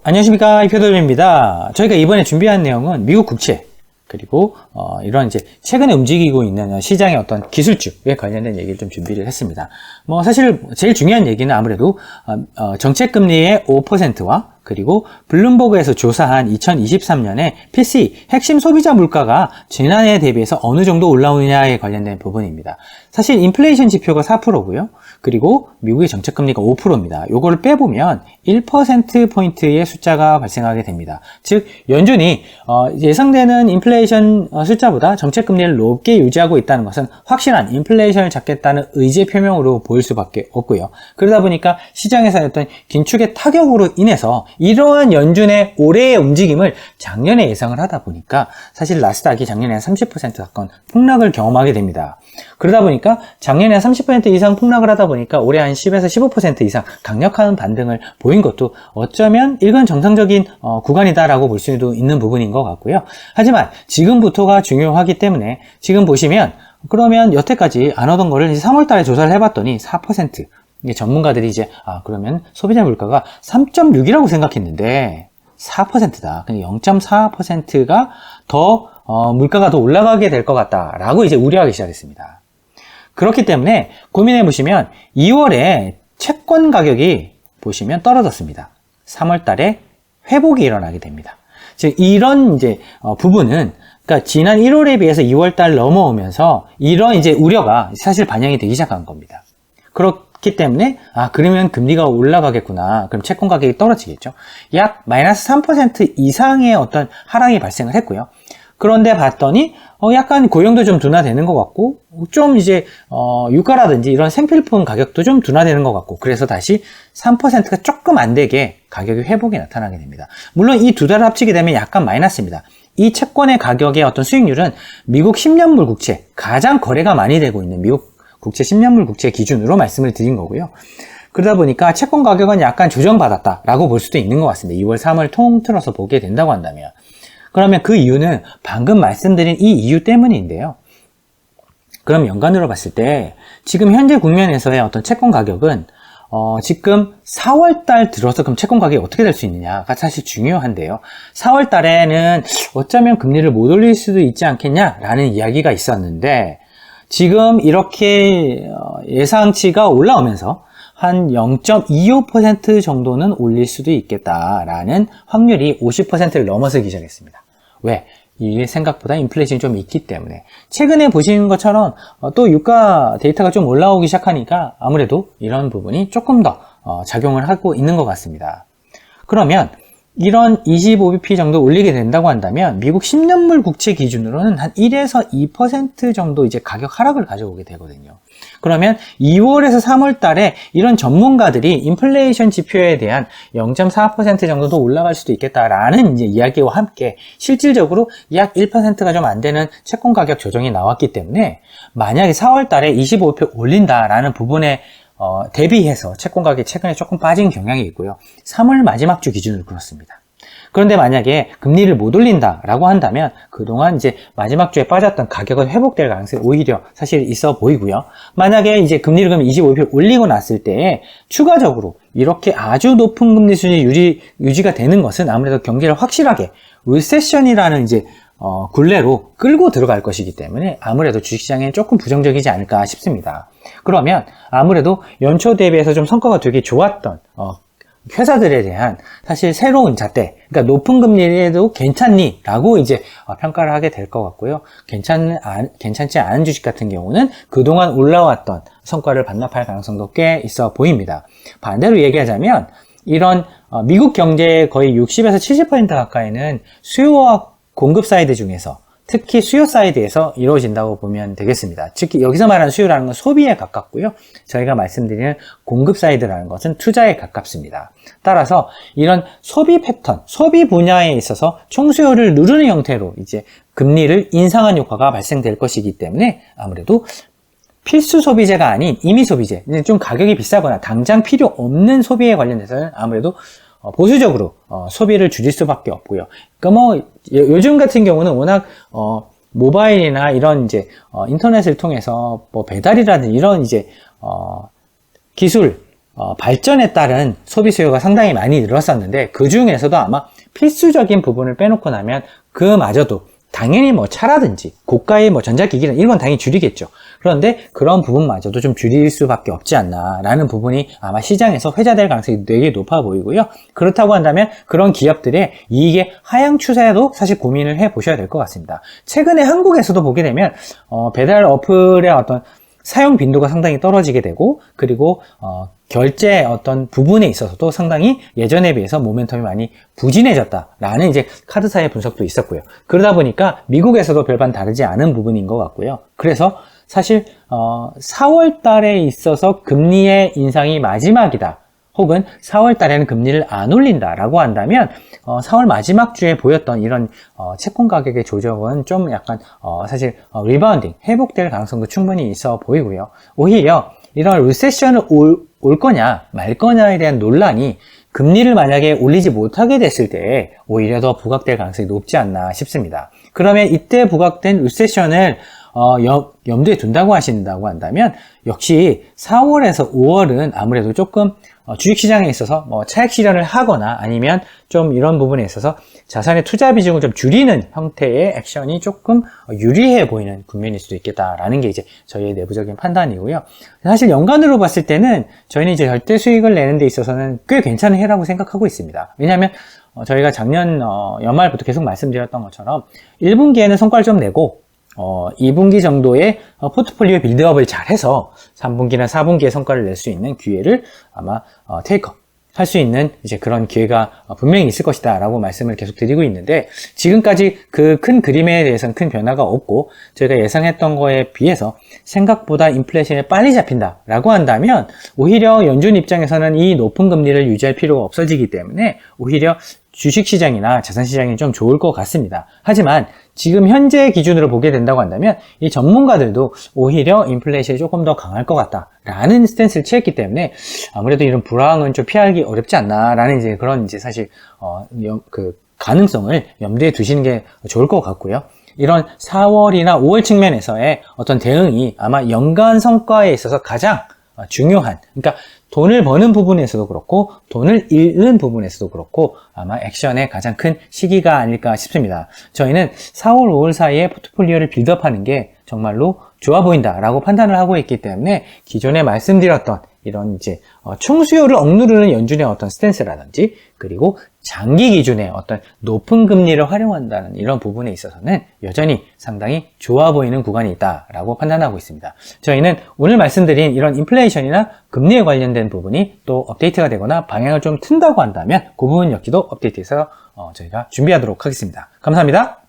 안녕하십니까, 이표돌입니다. 저희가 이번에 준비한 내용은 미국 국채 그리고 이런 이제 최근에 움직이고 있는 시장의 어떤 기술주에 관련된 얘기를 좀 준비를 했습니다. 뭐 사실 제일 중요한 얘기는 아무래도 정책금리의 5%와 그리고 블룸버그에서 조사한 2023년에 PCE 핵심 소비자 물가가 지난해에 대비해서 어느 정도 올라오느냐에 관련된 부분입니다. 사실 인플레이션 지표가 4%고요. 그리고 미국의 정책금리가 5%입니다. 요거를 빼보면 1%포인트의 숫자가 발생하게 됩니다. 즉 연준이 예상되는 인플레이션 숫자보다 정책금리를 높게 유지하고 있다는 것은 확실한 인플레이션을 잡겠다는 의지의 표명으로 보일 수밖에 없고요. 그러다 보니까 시장에서 어떤 긴축의 타격으로 인해서 이러한 연준의 올해의 움직임을 작년에 예상을 하다 보니까 사실 나스닥이 작년에 30% 가까운 폭락을 경험하게 됩니다. 그러다 보니까 작년에 30% 이상 폭락을 하다 보니까 올해 한 10에서 15% 이상 강력한 반등을 보인 것도 어쩌면 일간 정상적인 구간이다라고 볼 수도 있는 부분인 것 같고요. 하지만 지금부터가 중요하기 때문에 지금 보시면 그러면 여태까지 안 오던 거를 3월 달에 조사를 해봤더니 4%. 이게 전문가들이 이제 그러면 소비자 물가가 3.6이라고 생각했는데 4%다. 근데 0.4%가 더 물가가 더 올라가게 될 것 같다라고 이제 우려하기 시작했습니다. 그렇기 때문에 고민해 보시면 2월에 채권 가격이 보시면 떨어졌습니다. 3월 달에 회복이 일어나게 됩니다. 즉 이런 이제 부분은 그러니까 지난 1월에 비해서 2월 달 넘어오면서 이런 이제 우려가 사실 반영이 되기 시작한 겁니다. 그렇기 때문에 그러면 금리가 올라가겠구나. 그럼 채권 가격이 떨어지겠죠. 약 마이너스 3% 이상의 어떤 하락이 발생을 했고요. 그런데 봤더니 약간 고용도 좀 둔화되는 것 같고 좀 이제 유가라든지 이런 생필품 가격도 좀 둔화되는 것 같고 그래서 다시 3%가 조금 안 되게 가격의 회복이 나타나게 됩니다. 물론 이 두 달을 합치게 되면 약간 마이너스입니다. 이 채권의 가격의 어떤 수익률은 미국 10년물 국채 가장 거래가 많이 되고 있는 미국 국채 10년물 국채 기준으로 말씀을 드린 거고요. 그러다 보니까 채권 가격은 약간 조정받았다라고 볼 수도 있는 것 같습니다. 2월, 3월 통틀어서 보게 된다고 한다면. 그러면 그 이유는 방금 말씀드린 이 이유 때문인데요. 그럼 연간으로 봤을 때 지금 현재 국면에서의 어떤 채권 가격은 지금 4월 달 들어서 그럼 채권 가격이 어떻게 될 수 있느냐가 사실 중요한데요. 4월 달에는 어쩌면 금리를 못 올릴 수도 있지 않겠냐라는 이야기가 있었는데 지금 이렇게 예상치가 올라오면서 한 0.25% 정도는 올릴 수도 있겠다라는 확률이 50%를 넘어서기 시작했습니다. 왜? 이게 생각보다 인플레이션이 좀 있기 때문에 최근에 보시는 것처럼 또 유가 데이터가 좀 올라오기 시작하니까 아무래도 이런 부분이 조금 더 작용을 하고 있는 것 같습니다. 그러면 이런 25bp 정도 올리게 된다고 한다면 미국 10년물 국채 기준으로는 한 1에서 2% 정도 이제 가격 하락을 가져오게 되거든요. 그러면 2월에서 3월 달에 이런 전문가들이 인플레이션 지표에 대한 0.4% 정도 더 올라갈 수도 있겠다라는 이제 이야기와 함께 실질적으로 약 1%가 좀 안 되는 채권 가격 조정이 나왔기 때문에 만약에 4월 달에 25bp 올린다라는 부분에 대비해서 채권 가격이 최근에 조금 빠진 경향이 있고요. 3월 마지막 주 기준으로 그렇습니다. 그런데 만약에 금리를 못 올린다라고 한다면 그동안 이제 마지막 주에 빠졌던 가격은 회복될 가능성이 오히려 사실 있어 보이고요. 만약에 이제 금리를 그럼 25bp 올리고 났을 때 추가적으로 이렇게 아주 높은 금리 수준이 유지가 되는 것은 아무래도 경제를 확실하게 리세션이라는 이제 굴레로 끌고 들어갈 것이기 때문에 아무래도 주식시장에 조금 부정적이지 않을까 싶습니다. 그러면 아무래도 연초 대비해서 좀 성과가 되게 좋았던 회사들에 대한 사실 새로운 잣대, 그러니까 높은 금리에도 괜찮니? 라고 이제 평가를 하게 될 것 같고요. 괜찮지 않은 주식 같은 경우는 그동안 올라왔던 성과를 반납할 가능성도 꽤 있어 보입니다. 반대로 얘기하자면 이런 미국 경제의 거의 60에서 70% 가까이는 수요와 공급 사이드 중에서 특히 수요 사이드에서 이루어진다고 보면 되겠습니다. 특히 여기서 말하는 수요라는 건 소비에 가깝고요. 저희가 말씀드리는 공급 사이드라는 것은 투자에 가깝습니다. 따라서 이런 소비 패턴, 소비 분야에 있어서 총수요를 누르는 형태로 이제 금리를 인상한 효과가 발생될 것이기 때문에 아무래도 필수 소비재가 아닌 임의 소비재, 좀 가격이 비싸거나 당장 필요 없는 소비에 관련해서는 아무래도 보수적으로 소비를 줄일 수밖에 없고요. 그러니까 뭐 요즘 같은 경우는 워낙 모바일이나 이런 이제 인터넷을 통해서 뭐 배달이라든지 이런 이제 기술 발전에 따른 소비 수요가 상당히 많이 늘었었는데 그 중에서도 아마 필수적인 부분을 빼놓고 나면 그마저도 당연히 뭐 차라든지 고가의 뭐 전자기기는 이런 건 당연히 줄이겠죠. 그런데 그런 부분마저도 좀 줄일 수밖에 없지 않나라는 부분이 아마 시장에서 회자될 가능성이 되게 높아 보이고요. 그렇다고 한다면 그런 기업들의 이익의 하향 추세도 사실 고민을 해 보셔야 될 것 같습니다. 최근에 한국에서도 보게 되면 배달 어플의 어떤 사용 빈도가 상당히 떨어지게 되고, 그리고 결제 어떤 부분에 있어서도 상당히 예전에 비해서 모멘텀이 많이 부진해졌다라는 이제 카드사의 분석도 있었고요. 그러다 보니까 미국에서도 별반 다르지 않은 부분인 것 같고요. 그래서 사실 4월 달에 있어서 금리의 인상이 마지막이다, 혹은 4월 달에는 금리를 안 올린다라고 한다면 4월 마지막 주에 보였던 이런 채권 가격의 조정은 좀 약간 사실 리바운딩, 회복될 가능성도 충분히 있어 보이고요. 오히려 이런 리세션을 올 거냐 말 거냐에 대한 논란이 금리를 만약에 올리지 못하게 됐을 때 오히려 더 부각될 가능성이 높지 않나 싶습니다. 그러면 이때 부각된 리세션을 염두에 둔다고 하신다고 한다면 역시 4월에서 5월은 아무래도 조금 주식시장에 있어서 뭐 차익 실현을 하거나 아니면 좀 이런 부분에 있어서 자산의 투자 비중을 좀 줄이는 형태의 액션이 조금 유리해 보이는 국면일 수도 있겠다라는 게 이제 저희의 내부적인 판단이고요. 사실 연간으로 봤을 때는 저희는 이제 절대 수익을 내는 데 있어서는 꽤 괜찮은 해라고 생각하고 있습니다. 왜냐하면 저희가 작년 연말부터 계속 말씀드렸던 것처럼 1분기에는 성과를 좀 내고 2분기 정도의 포트폴리오 빌드업을 잘 해서 3분기나 4분기에 성과를 낼 수 있는 기회를 아마 테이크업 할 수 있는 이제 그런 기회가 분명히 있을 것이다 라고 말씀을 계속 드리고 있는데, 지금까지 그 큰 그림에 대해서는 큰 변화가 없고 저희가 예상했던 거에 비해서 생각보다 인플레이션이 빨리 잡힌다 라고 한다면 오히려 연준 입장에서는 이 높은 금리를 유지할 필요가 없어지기 때문에 오히려 주식시장이나 자산시장이 좀 좋을 것 같습니다. 하지만 지금 현재 기준으로 보게 된다고 한다면 이 전문가들도 오히려 인플레이션이 조금 더 강할 것 같다라는 스탠스를 취했기 때문에 아무래도 이런 불황은 좀 피하기 어렵지 않나라는 이제 그런 이제 사실 그 가능성을 염두에 두시는 게 좋을 것 같고요. 이런 4월이나 5월 측면에서의 어떤 대응이 아마 연간 성과에 있어서 가장 중요한, 그러니까 돈을 버는 부분에서도 그렇고 돈을 잃는 부분에서도 그렇고 아마 액션의 가장 큰 시기가 아닐까 싶습니다. 저희는 4월, 5월 사이에 포트폴리오를 빌드업하는 게 정말로 좋아 보인다라고 판단을 하고 있기 때문에 기존에 말씀드렸던 이런 이제 총수요를 억누르는 연준의 어떤 스탠스라든지, 그리고 장기 기준의 어떤 높은 금리를 활용한다는 이런 부분에 있어서는 여전히 상당히 좋아 보이는 구간이 있다라고 판단하고 있습니다. 저희는 오늘 말씀드린 이런 인플레이션이나 금리에 관련된 부분이 또 업데이트가 되거나 방향을 좀 튼다고 한다면 그 부분 역시도 업데이트해서 저희가 준비하도록 하겠습니다. 감사합니다.